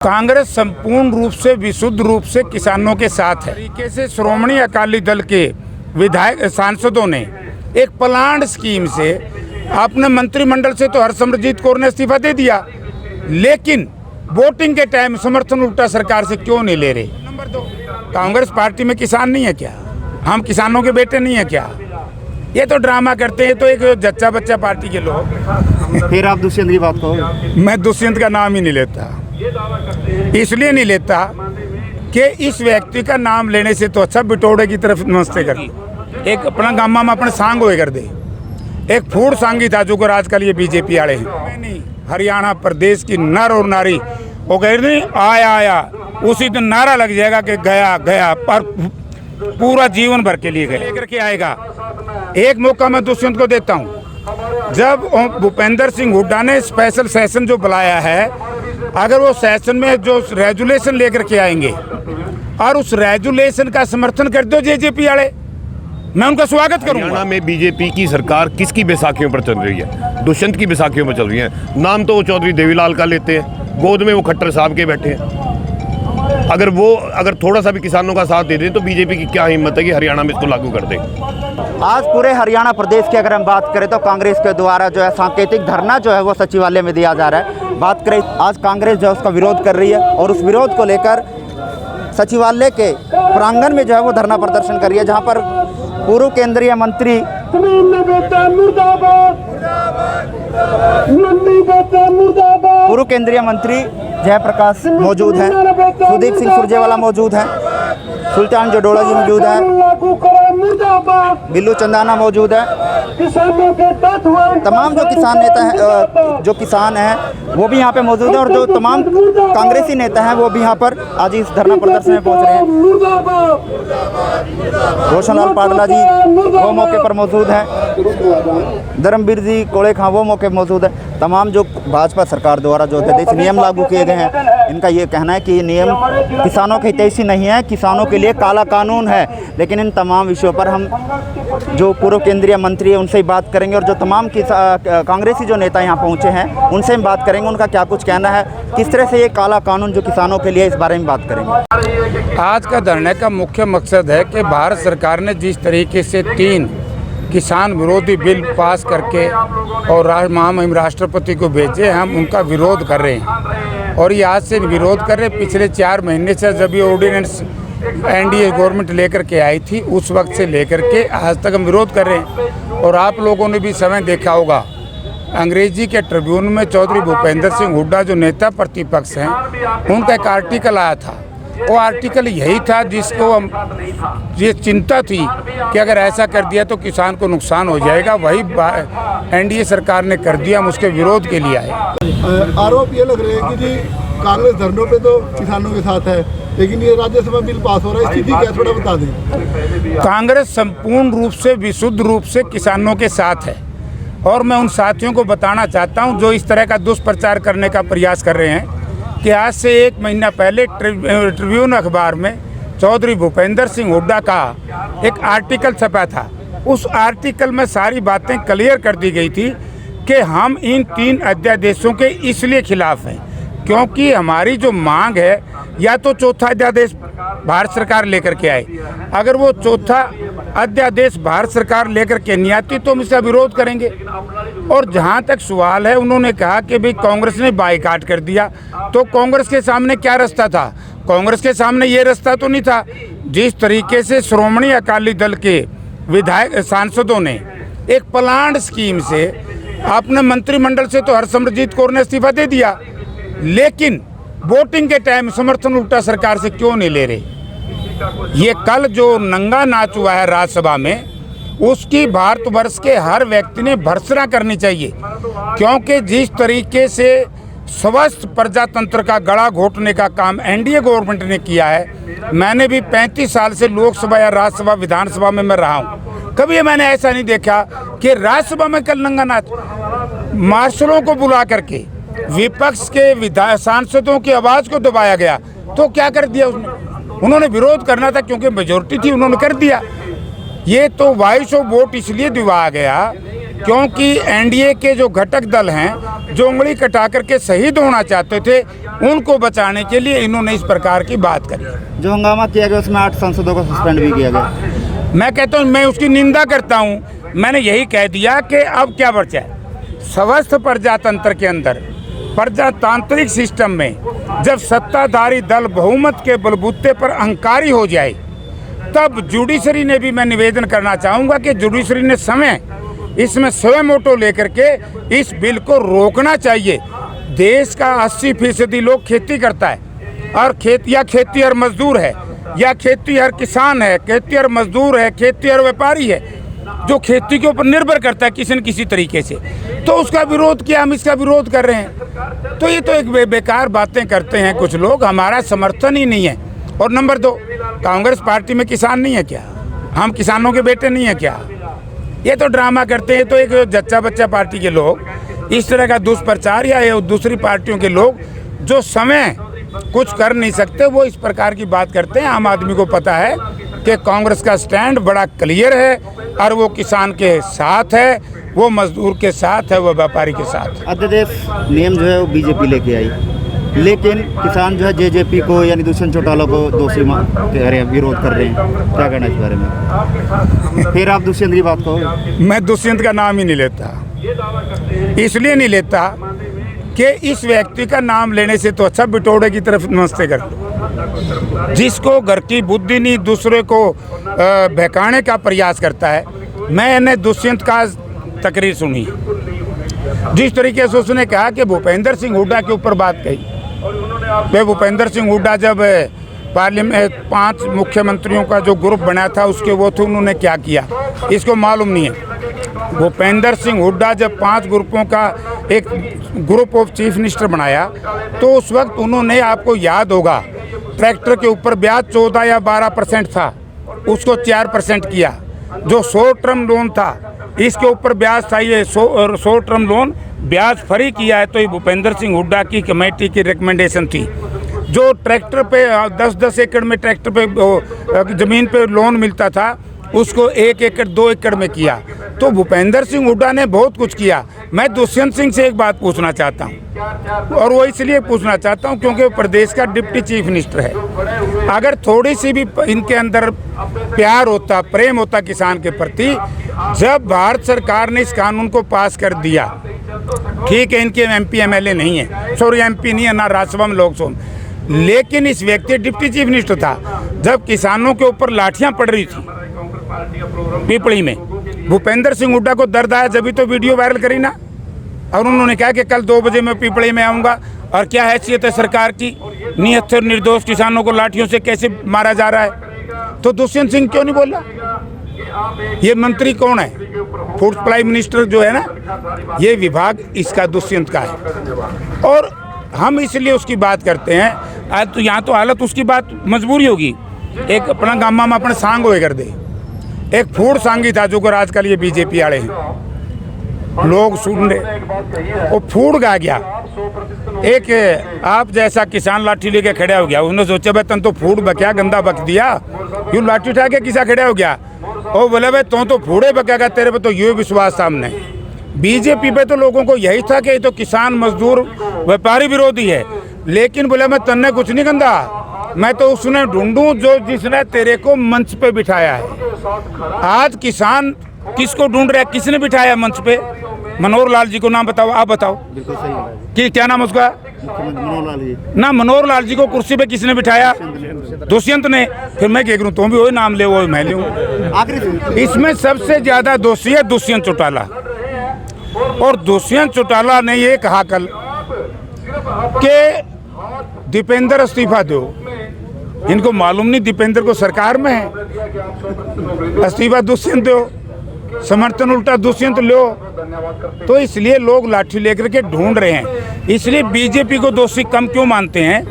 कांग्रेस संपूर्ण रूप से विशुद्ध रूप से किसानों के साथ है। तरीके से श्रोमणी अकाली दल के विधायक सांसदों ने एक प्लान्ड स्कीम से अपने मंत्रिमंडल से तो हरसिमरत कौर ने इस्तीफा दे दिया, लेकिन वोटिंग के टाइम समर्थन उल्टा सरकार से क्यों नहीं ले रहे। नंबर 2, कांग्रेस पार्टी में किसान नहीं है क्या? हम किसानों के बेटे नहीं है क्या? ये तो ड्रामा करते हैं। तो एक जच्चा बच्चा पार्टी के लोग। फिर आप दुष्यंत की बात कहो। मैं दुष्यंत का नाम ही नहीं लेता, इसलिए नहीं लेता कि इस व्यक्ति का नाम लेने से तो अच्छा बिटोड़े की तरफ नमस्ते कर लो। एक अपना गामा में अपने सांग होए कर दे। एक फूड सांगी था जो कर आजकल ये बीजेपी वाले हैं। नहीं, हरियाणा प्रदेश की नर और नारी वो कह रही आया आया, उसी दिन नारा लग जाएगा कि गया गया, पर पूरा जीवन भर के लिए गया लेकर के आएगा। एक मौका मैं दुष्यंत को देता हूँ। जब भूपेंद्र सिंह हुड्डा ने स्पेशल सेशन जो बुलाया है, अगर वो सेशन में जो रेजुलेशन लेकर के आएंगे और उस रेजुलेशन का समर्थन कर दो जेजेपी वाले, मैं उनका स्वागत करूंगा। हरियाणा में बीजेपी की सरकार किसकी बैसाखियों पर चल रही है? दुष्यंत की बैसाखियों पर चल रही है। नाम तो वो चौधरी देवीलाल का लेते हैं, गोद में वो खट्टर साहब के बैठे हैं। अगर थोड़ा सा भी किसानों का साथ दे दे तो बीजेपी की क्या हिम्मत है कि हरियाणा में इसको लागू कर दे। आज पूरे हरियाणा प्रदेश की अगर हम बात करें तो कांग्रेस के द्वारा जो है सांकेतिक धरना जो है वो सचिवालय में दिया जा रहा है। बात करें आज कांग्रेस जो है उसका विरोध कर रही है और उस विरोध को लेकर सचिवालय के प्रांगण में जो है वो धरना प्रदर्शन कर रही है, जहाँ पर पूर्व केंद्रीय मंत्री जयप्रकाश मौजूद हैं, सुदीप सिंह सुरजेवाला मौजूद हैं, सुल्तान जडोड़ा जी मौजूद हैं, बिल्लू चंदाना मौजूद है। तमाम जो किसान नेता हैं, जो किसान हैं वो भी यहाँ पे मौजूद हैं और जो तमाम कांग्रेसी नेता हैं वो भी यहाँ पर आज इस धरना प्रदर्शन में पहुँच रहे हैं। रोशनलाल पाडला जी वो मौके पर मौजूद हैं, धर्मवीर जी कोड़े खां वो मौके पर मौजूद है। तमाम जो भाजपा सरकार द्वारा जो अध्यादेश नियम लागू किए गए हैं, इनका ये कहना है कि ये नियम किसानों के हितैषी नहीं है, किसानों के लिए काला कानून है। लेकिन इन तमाम विषयों पर हम जो पूर्व केंद्रीय मंत्री है उनसे ही बात करेंगे और जो तमाम कांग्रेसी जो नेता यहाँ पहुँचे हैं उनसे हम बात करेंगे, उनका क्या कुछ कहना है, किस तरह से ये काला कानून जो किसानों के लिए, इस बारे में बात करेंगे। आज का धरने का मुख्य मकसद है कि भारत सरकार ने जिस तरीके से 3 किसान विरोधी बिल पास करके और महामहिम राष्ट्रपति को भेजे, हम उनका विरोध कर रहे हैं। और ये आज से विरोध कर रहे हैं। पिछले 4 महीने से जब ये ऑर्डिनेंस एनडीए गवर्नमेंट लेकर के आई थी, उस वक्त से लेकर के आज तक हम विरोध कर रहे हैं। और आप लोगों ने भी समय देखा होगा, अंग्रेजी के ट्रिब्यून में चौधरी भूपेंद्र सिंह हुड्डा जो नेता प्रतिपक्ष हैं, उनका एक आर्टिकल आया था। वो आर्टिकल यही था जिसको हम ये चिंता थी कि अगर ऐसा कर दिया तो किसान को नुकसान हो जाएगा। वही एनडीए सरकार ने कर दिया, हम उसके विरोध के लिए आए। आरोप ये लग रहे हैं कि जी कांग्रेस धरनों पे तो किसानों के साथ है, लेकिन ये राज्यसभा बिल पास हो रहा है, स्थिति क्या, थोड़ा बता दें। कांग्रेस संपूर्ण रूप से विशुद्ध रूप से किसानों के साथ है और मैं उन साथियों को बताना चाहता हूं जो इस तरह का दुष्प्रचार करने का प्रयास कर रहे हैं कि आज से 1 महीना पहले ट्रिब्यून अखबार में चौधरी भूपेंद्र सिंह हुड्डा का एक आर्टिकल छपा था। उस आर्टिकल में सारी बातें क्लियर कर दी गई थी कि हम इन 3 अध्यादेशों के इसलिए खिलाफ हैं क्योंकि हमारी जो मांग है, या तो चौथा अध्यादेश भारत सरकार लेकर के आए। अगर वो चौथा अध्यादेश भारत सरकार लेकर के नहीं आती तो हम इसका विरोध करेंगे। और जहां तक सवाल है, उन्होंने कहा कि भाई कांग्रेस ने बाइकाट कर दिया, तो कांग्रेस के सामने क्या रास्ता था? कांग्रेस के सामने ये रास्ता तो नहीं था। जिस तरीके से श्रोमणी अकाली दल के विधायक सांसदों ने एक प्लान्ड स्कीम से अपने मंत्रिमंडल से तो हरसिमरत कौर ने इस्तीफा दे दिया, लेकिन वोटिंग के टाइम समर्थन उल्टा सरकार से क्यों नहीं ले रहे। ये कल जो नंगा नाच हुआ है राज्यसभा में, उसकी भारतवर्ष के हर व्यक्ति ने भर्त्सना करनी चाहिए, क्योंकि जिस तरीके से स्वस्थ प्रजातंत्र का गला घोटने का काम एनडीए गवर्नमेंट ने किया है। मैंने भी 35 साल से लोकसभा या राज्यसभा विधानसभा में मैं रहा हूँ, कभी मैंने ऐसा नहीं देखा कि राज्यसभा में कल नंगा नाच, मार्शलों को बुला करके विपक्ष के सांसदों की आवाज़ को दबाया गया। तो क्या कर दिया उन्होंने विरोध करना था क्योंकि मेजोरिटी थी, उन्होंने कर दिया। ये तो वॉइस ऑफ वोट इसलिए दिवाया गया क्योंकि एनडीए के जो घटक दल हैं जो उंगली कटा करके शहीद होना चाहते थे उनको बचाने के लिए इन्होंने इस प्रकार की बात करी। जो हंगामा किया गया उसमें 8 सांसदों को सस्पेंड भी किया गया। मैं कहता हूँ, मैं उसकी निंदा करता हूँ। मैंने यही कह दिया कि अब क्या बचा है। स्वस्थ प्रजातंत्र के अंदर, प्रजातांत्रिक सिस्टम में जब सत्ताधारी दल बहुमत के बलबूते पर अहंकारी हो जाए, तब जुडिशरी ने भी, मैं निवेदन करना चाहूँगा कि जुडिशरी ने समय इसमें स्वयं मोटो लेकर के इस बिल को रोकना चाहिए। देश का 80% लोग खेती करता है और खेती और मजदूर है, या खेती और किसान है, खेती और मजदूर है, खेती और व्यापारी है, जो खेती के ऊपर निर्भर करता है किसी न किसी तरीके से। तो उसका विरोध किया, हम इसका विरोध कर रहे हैं। तो ये तो एक बेकार बातें करते हैं कुछ लोग, हमारा समर्थन ही नहीं है। और नंबर 2, कांग्रेस पार्टी में किसान नहीं है क्या? हम किसानों के बेटे नहीं है क्या? ये तो ड्रामा करते हैं। तो एक जच्चा बच्चा पार्टी के लोग इस तरह का दुष्प्रचार, या दूसरी पार्टियों के लोग जो समय कुछ कर नहीं सकते, वो इस प्रकार की बात करते हैं। आम आदमी को पता है कि कांग्रेस का स्टैंड बड़ा क्लियर है और वो किसान के साथ है, वो मजदूर के साथ है, वो व्यापारी के साथ। अध्यादेश नियम जो है वो बीजेपी लेके आई, लेकिन किसान जो है जेजेपी को यानी दुष्यंत चौटाला को दोषी कह रहे हैं, विरोध कर रहे हैं। क्या कहना इस बारे में? फिर आप दुष्यंत की बात कहो। मैं दुष्यंत का नाम ही नहीं लेता, इसलिए नहीं लेता कि इस व्यक्ति का नाम लेने से तो अच्छा बिटोड़े की तरफ नमस्ते कर लो। जिसको घर की बुद्धि नहीं, दूसरे को बहकाने का प्रयास करता है। मैंने दुष्यंत का तकरीर सुनी, जिस तरीके से उसने कहा कि भूपेंद्र सिंह हुड्डा के ऊपर बात कही। वे भूपेंद्र सिंह हुड्डा जब पार्लियामेंट 5 मुख्यमंत्रियों का जो ग्रुप बना था उसके वो थे, उन्होंने क्या किया इसको मालूम नहीं है। भूपेंद्र सिंह हुड्डा जब 5 ग्रुपों का एक ग्रुप ऑफ चीफ मिनिस्टर बनाया, तो उस वक्त उन्होंने, आपको याद होगा, ट्रैक्टर के ऊपर ब्याज 14 या 12% था, उसको 4% किया। जो शॉर्ट टर्म लोन था, इसके ऊपर ब्याज था, ये शॉर्ट टर्म लोन ब्याज फ्री किया है। तो ये भूपेंद्र सिंह हुड्डा की कमेटी की रिकमेंडेशन थी। जो ट्रैक्टर पे 10-10 एकड़ में ट्रैक्टर पे ज़मीन पे लोन मिलता था, उसको 1 एकड़ 2 एकड़ में किया। तो भूपेंद्र सिंह हुड्डा ने बहुत कुछ किया। मैं दुष्यंत सिंह से एक बात पूछना चाहता हूँ, और वो इसलिए पूछना चाहता हूँ क्योंकि वो प्रदेश का डिप्टी चीफ मिनिस्टर है। अगर थोड़ी सी भी इनके अंदर प्यार होता, प्रेम होता किसान के प्रति, जब भारत सरकार ने इस कानून को पास कर दिया, ठीक है इनके MP MLA नहीं है, सॉरी MP नहीं है, ना राज्यसभा में लोकसभा में, लेकिन इस व्यक्ति डिप्टी चीफ मिनिस्टर था जब किसानों के ऊपर लाठियां पड़ रही थी पिपली में। भूपेंद्र सिंह हुड्डा को दर्द आया, जब भी तो वीडियो वायरल करी ना, और उन्होंने कहा कि कल 2 बजे मैं पिपली में आऊँगा। और क्या हैसियत है सरकार की, निहत्तर निर्दोष किसानों को लाठियों से कैसे मारा जा रहा है। तो दुष्यंत सिंह क्यों नहीं बोला? ये मंत्री कौन है? फूड सप्लाई मिनिस्टर जो है ना, ये विभाग इसका दुष्यंत का है। और हम इसलिए उसकी बात करते हैं। आज तो यहाँ तो हालत उसकी बात मजबूरी होगी। एक अपना गामा में अपने सांग होए कर दे, एक फूड सांगी था जो आजकल ये बीजेपी वाले हैं, लोग सुन रहे, वो फूड गा गया। एक आप जैसा किसान लाठी लेके खड़ा हो गया, उसने सोचा भाई तन तो फूड बक्या, गंदा बक दिया, यूँ लाठी उठा के किसा खड़ा हो गया। और बोले भाई तो फूडे बकेगा, तेरे पे तो ये विश्वास सामने। बीजेपी पे तो लोगों को यही था कि ये तो किसान मजदूर व्यापारी विरोधी है, लेकिन बोले मैं तन्ने कुछ नहीं गंदा, मैं तो उसने ढूंढूं जो जिसने तेरे को मंच पे बिठाया है। आज किसान किसको ढूंढ रहा है, किसने बिठाया मंच पे? मनोहर लाल जी को नाम बताओ, आप बताओ। बिल्कुल सही है कि क्या नाम उसका? मनोहर लाल जी। ना मनोहर लाल जी को कुर्सी पे किसने बिठाया? दुष्यंत ने। फिर मैं क्या करूं, तुम भी वही नाम ले, वो मैं लूं। आखिरी इसमें सबसे ज्यादा दोषी है दुष्यंत चौटाला। और दुष्यंत चौटाला ने ये कहा कल कि दीपेंद्र इस्तीफा दो। इनको मालूम नहीं दीपेंद्र को सरकार में है, इस्तीफा दुष्यंत दो, समर्थन उल्टा दुष्यंत लो। तो इसलिए लोग लाठी लेकर के ढूंढ रहे हैं। इसलिए बीजेपी को दोषी कम क्यों मानते हैं?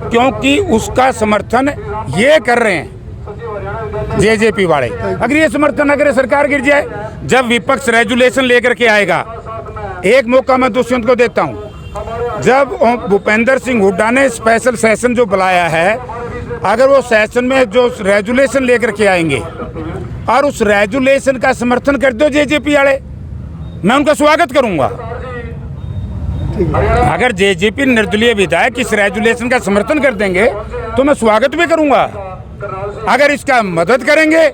क्योंकि उसका समर्थन ये कर रहे हैं जेजेपी वाले। अगर ये समर्थन अगर सरकार गिर जाए, जब विपक्ष रेजुलेशन लेकर के आएगा, एक मौका मैं दुष्यंत को देता हूँ, जब भूपेंद्र सिंह हुड्डा ने स्पेशल सेशन जो बुलाया है, अगर वो सेशन में जो रेजुलेशन लेकर के आएंगे और उस रेजुलेशन का समर्थन कर दो जेजेपी वाले, मैं उनका स्वागत करूंगा। अगर जेजेपी निर्दलीय विधायक इस रेजुलेशन का समर्थन कर देंगे तो मैं स्वागत भी करूंगा। अगर इसका मदद करेंगे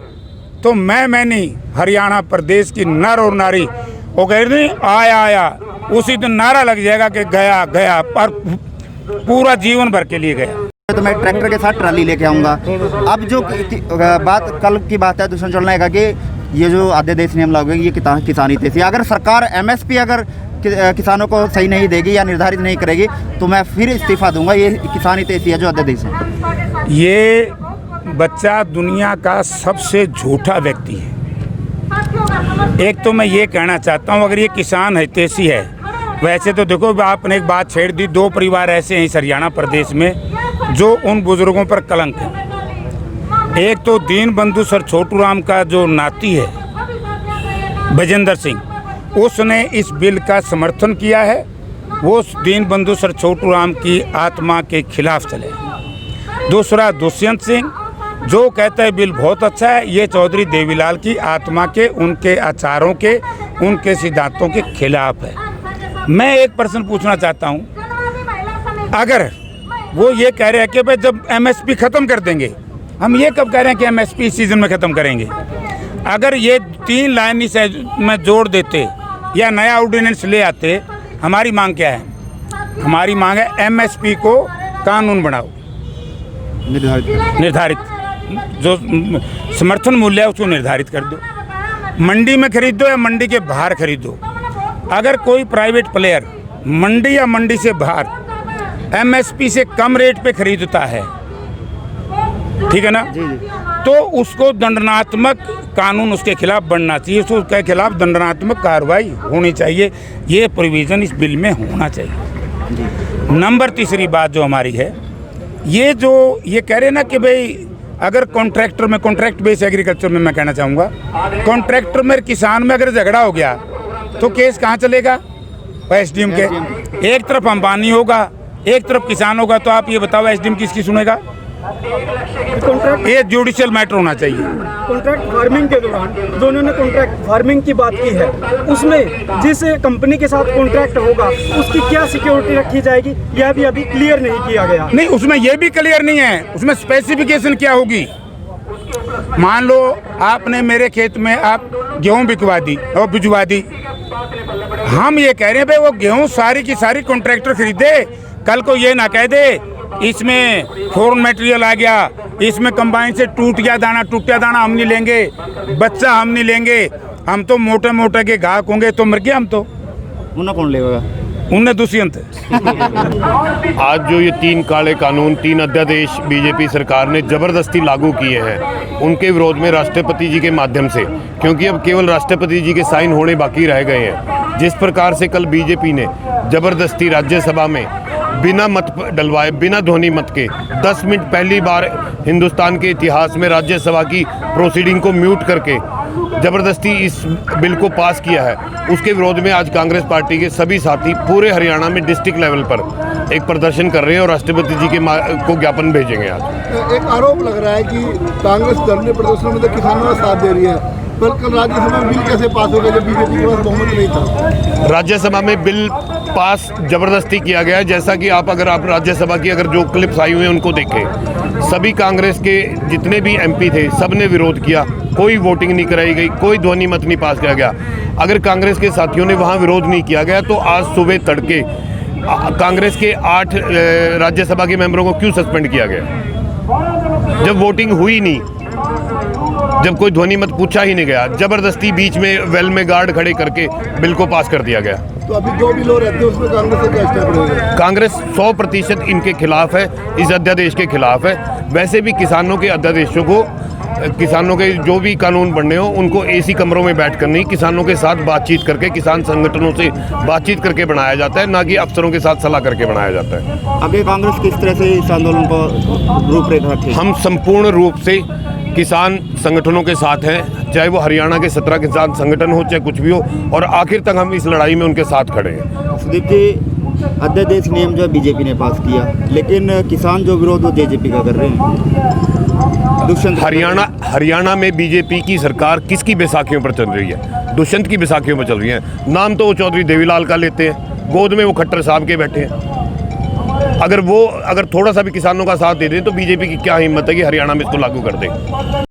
तो मैं नहीं, हरियाणा प्रदेश की नर और नारी वो कह रही आया उसी दिन नारा लग जाएगा कि गया गया, पर पूरा जीवन भर के लिए गया। तो मैं ट्रैक्टर के साथ ट्राली लेके आऊँगा। अब जो बात कल की बात है दुष्यंत चौटाला का कि ये जो अध्यादेश नियम लागू होंगे ये किसानी थे, अगर सरकार MSP अगर किसानों को सही नहीं देगी या निर्धारित नहीं करेगी तो मैं फिर इस्तीफा दूंगा। ये किसानी तेजी है जो अध्यादेश है। ये बच्चा दुनिया का सबसे झूठा व्यक्ति है। एक तो मैं ये कहना चाहता हूँ, अगर ये किसान हितैषी है, वैसे तो देखो आपने एक बात छेड़ दी, 2 परिवार ऐसे हैं इस हरियाणा प्रदेश में जो उन बुजुर्गों पर कलंक है। एक तो दीन बंधु सर छोटू राम का जो नाती है बजेंद्र सिंह, उसने इस बिल का समर्थन किया है। वो दीन बंधु सर छोटू राम की आत्मा के खिलाफ चले। दूसरा दुष्यंत सिंह जो कहता है बिल बहुत अच्छा है, ये चौधरी देवीलाल की आत्मा के, उनके आचारों के, उनके सिद्धांतों के खिलाफ है। मैं एक प्रश्न पूछना चाहता हूँ, अगर वो ये कह रहे हैं कि भाई जब MSP ख़त्म कर देंगे, हम ये कब कह रहे हैं कि MSP इस सीज़न में ख़त्म करेंगे? अगर ये 3 लाइन इस में जोड़ देते या नया ऑर्डिनेंस ले आते, हमारी मांग क्या है? हमारी मांग है MSP को कानून बनाओ, निर्धारित जो समर्थन मूल्य है उसको निर्धारित कर दो। मंडी में खरीद दो या मंडी के बाहर खरीद दो। अगर कोई प्राइवेट प्लेयर मंडी या मंडी से बाहर MSP से कम रेट पे खरीदता है, ठीक है ना, तो उसको दंडात्मक कानून उसके खिलाफ बनना चाहिए, उसके खिलाफ दंडात्मक कार्रवाई होनी चाहिए। ये प्रोविज़न इस बिल में होना चाहिए। नंबर तीसरी बात जो हमारी है, ये कह रहे ना कि भाई अगर कॉन्ट्रैक्टर में, कॉन्ट्रैक्ट बेस एग्रीकल्चर में मैं कहना चाहूँगा, कॉन्ट्रैक्टर में किसान में अगर झगड़ा हो गया तो केस कहाँ चलेगा? SDM के। एक तरफ अंबानी होगा, एक तरफ किसान होगा, तो आप ये बताओ SDM किसकी सुनेगा? ये जुडिशियल मैटर होना चाहिए। कॉन्ट्रैक्ट फार्मिंग के दौरान जो उन्होंने कॉन्ट्रैक्ट फार्मिंग की बात की है, उसमें जिस कंपनी के साथ कॉन्ट्रैक्ट होगा उसकी क्या सिक्योरिटी रखी जाएगी, यह भी अभी क्लियर नहीं किया गया। नहीं, उसमें यह भी क्लियर नहीं है, उसमें स्पेसिफिकेशन क्या होगी। मान लो आपने मेरे खेत में आप गेहूँ बिकवा दी और भिजवा दी, हम ये कह रहे हैं भाई वो गेहूँ सारी की सारी कॉन्ट्रैक्टर खरीदे, कल को ये ना कह दे इसमें फॉरेन मटेरियल आ गया, इसमें कंबाइन से टूट गया दाना हम नहीं लेंगे, बच्चा हम नहीं लेंगे, हम तो मोटे मोटे के गाहक होंगे, तो मर गया हम तो। उन्हें कौन लेगा? उन्हें दुष्यंत। आज जो ये 3 काले कानून, 3 अध्यादेश बीजेपी सरकार ने ज़बरदस्ती लागू किए हैं, उनके विरोध में राष्ट्रपति जी के माध्यम से, क्योंकि अब केवल राष्ट्रपति जी के साइन होने बाकी रह गए हैं, जिस प्रकार से कल बीजेपी ने ज़बरदस्ती राज्यसभा में बिना मत डलवाए, बिना ध्वनि मत के 10 मिनट पहली बार हिंदुस्तान के इतिहास में राज्यसभा की प्रोसीडिंग को म्यूट करके ज़बरदस्ती इस बिल को पास किया है, उसके विरोध में आज कांग्रेस पार्टी के सभी साथी पूरे हरियाणा में डिस्ट्रिक्ट लेवल पर एक प्रदर्शन कर रहे हैं और राष्ट्रपति जी के को ज्ञापन भेजेंगे। आज एक आरोप लग रहा है कि कांग्रेस धरने प्रदर्शनों में तो किसानों का साथ दे रही है, पर कल राज्यसभा में बिल कैसे पास हो गया जब बीजेपी के पास बहुमत नहीं था? राज्यसभा में बिल पास जबरदस्ती किया गया है। जैसा कि अगर आप राज्यसभा की अगर जो क्लिप्स आई हुई हैं उनको देखें, सभी कांग्रेस के जितने भी MP थे सब ने विरोध किया, कोई वोटिंग नहीं कराई गई, कोई ध्वनि मत नहीं पास किया गया। अगर कांग्रेस के साथियों ने वहाँ विरोध नहीं किया गया तो आज सुबह तड़के कांग्रेस के 8 राज्यसभा के मेंबरों को क्यों सस्पेंड किया गया? जब वोटिंग हुई नहीं, जब कोई ध्वनि मत पूछा ही नहीं गया, जबरदस्ती बीच में वेल में गार्ड खड़े करके बिल को पास कर दिया गया। तो अभी जो भी लोग रहते हैं उसमें कांग्रेस से क्या स्टेप रहेगा? कांग्रेस 100% इनके खिलाफ है, इस अध्यादेश के खिलाफ है। वैसे भी किसानों के अध्यादेशों को, किसानों के जो भी कानून बनने हो उनको AC कमरों में बैठ कर नहीं, किसानों के साथ बातचीत करके, किसान संगठनों से बातचीत करके बनाया जाता है, ना कि अफसरों के साथ सलाह करके बनाया जाता है। आगे कांग्रेस किस तरह से इस आंदोलन को रूपरेखा रखेगी? हम संपूर्ण रूप से किसान संगठनों के साथ हैं, चाहे वो हरियाणा के 17 किसान संगठन हो, चाहे कुछ भी हो, और आखिर तक हम इस लड़ाई में उनके साथ खड़े हैं। देखिए, अध्यादेश नियम जो बीजेपी ने पास किया, लेकिन किसान जो विरोध वो जेजेपी का कर रहे हैं। हरियाणा में बीजेपी की सरकार किसकी बैसाखियों पर चल रही है? दुष्यंत की बैसाखियों पर चल रही हैं। नाम तो वो चौधरी देवीलाल का लेते हैं, गोद में वो खट्टर साहब के बैठे हैं। अगर थोड़ा सा भी किसानों का साथ दे दें तो बीजेपी की क्या हिम्मत है कि हरियाणा में इसको लागू कर दे।